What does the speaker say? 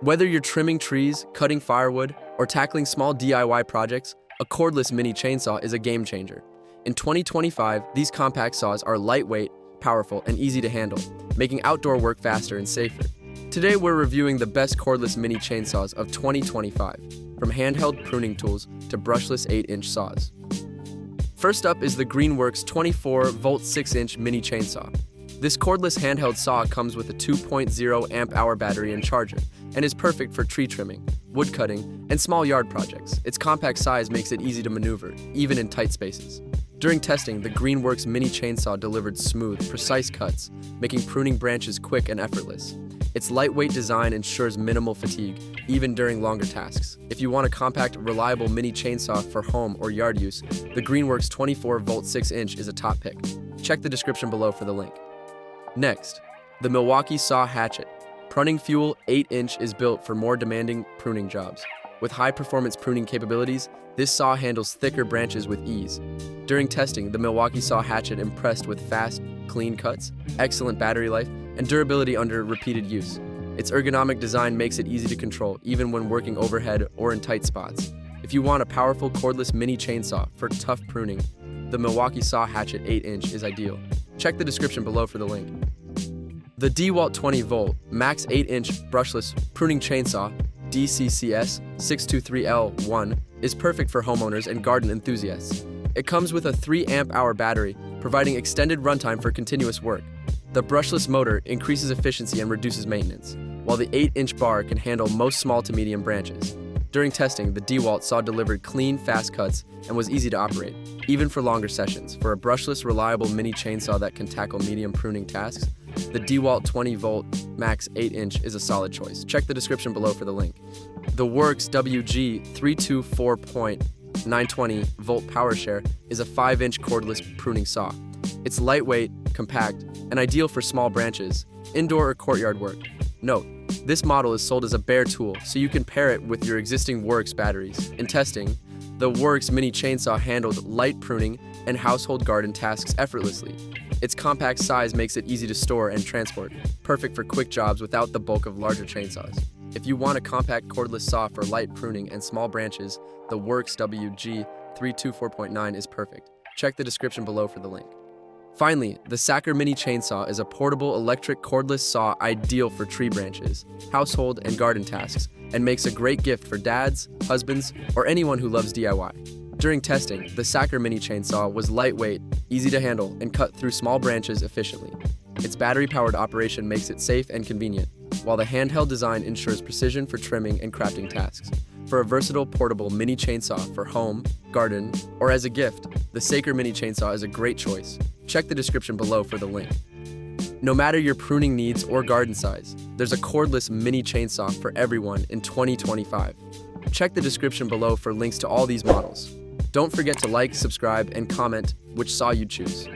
Whether you're trimming trees, cutting firewood, or tackling small DIY projects, a cordless mini chainsaw is a game changer. In 2025, these compact saws are lightweight, powerful, and easy to handle, making outdoor work faster and safer. Today, we're reviewing the best cordless mini chainsaws of 2025, from handheld pruning tools to brushless 8-inch saws. First up is the Greenworks 24-volt 6-inch mini chainsaw. This cordless handheld saw comes with a 2.0 amp-hour battery and charger, and is perfect for tree trimming, wood cutting, and small yard projects. Its compact size makes it easy to maneuver, even in tight spaces. During testing, the Greenworks mini chainsaw delivered smooth, precise cuts, making pruning branches quick and effortless. Its lightweight design ensures minimal fatigue, even during longer tasks. If you want a compact, reliable mini chainsaw for home or yard use, the Greenworks 24-volt 6-inch is a top pick. Check the description below for the link. Next, the Milwaukee Saw Hatchet. Pruning Fuel 8-inch is built for more demanding pruning jobs. With high-performance pruning capabilities, this saw handles thicker branches with ease. During testing, the Milwaukee Saw Hatchet impressed with fast, clean cuts, excellent battery life, and durability under repeated use. Its ergonomic design makes it easy to control, even when working overhead or in tight spots. If you want a powerful cordless mini chainsaw for tough pruning, the Milwaukee Saw Hatchet 8-inch is ideal. Check the description below for the link. The DeWalt 20-volt Max 8-inch brushless pruning chainsaw, DCCS 623L1, is perfect for homeowners and garden enthusiasts. It comes with a 3 amp-hour battery, providing extended runtime for continuous work. The brushless motor increases efficiency and reduces maintenance, while the 8-inch bar can handle most small to medium branches. During testing, the DeWalt saw delivered clean, fast cuts and was easy to operate, even for longer sessions. For a brushless, reliable mini chainsaw that can tackle medium pruning tasks, the DeWalt 20-volt Max 8-inch is a solid choice. Check the description below for the link. The Works WG 324.920-volt PowerShare is a 5-inch cordless pruning saw. It's lightweight, compact, and ideal for small branches, indoor or courtyard work. Note, this model is sold as a bare tool, so you can pair it with your existing Works batteries. In testing, the Works mini chainsaw handled light pruning and household garden tasks effortlessly. Its compact size makes it easy to store and transport, perfect for quick jobs without the bulk of larger chainsaws. If you want a compact cordless saw for light pruning and small branches, the Works WG 324.9 is perfect. Check the description below for the link. Finally, the Sacker Mini Chainsaw is a portable electric cordless saw ideal for tree branches, household, and garden tasks, and makes a great gift for dads, husbands, or anyone who loves DIY. During testing, the Sacker Mini Chainsaw was lightweight, easy to handle, and cut through small branches efficiently. Its battery-powered operation makes it safe and convenient, while the handheld design ensures precision for trimming and crafting tasks. For a versatile portable mini chainsaw for home, garden, or as a gift, the Sacker Mini Chainsaw is a great choice. Check the description below for the link. No matter your pruning needs or garden size, there's a cordless mini chainsaw for everyone in 2025. Check the description below for links to all these models. Don't forget to like, subscribe, and comment which saw you choose.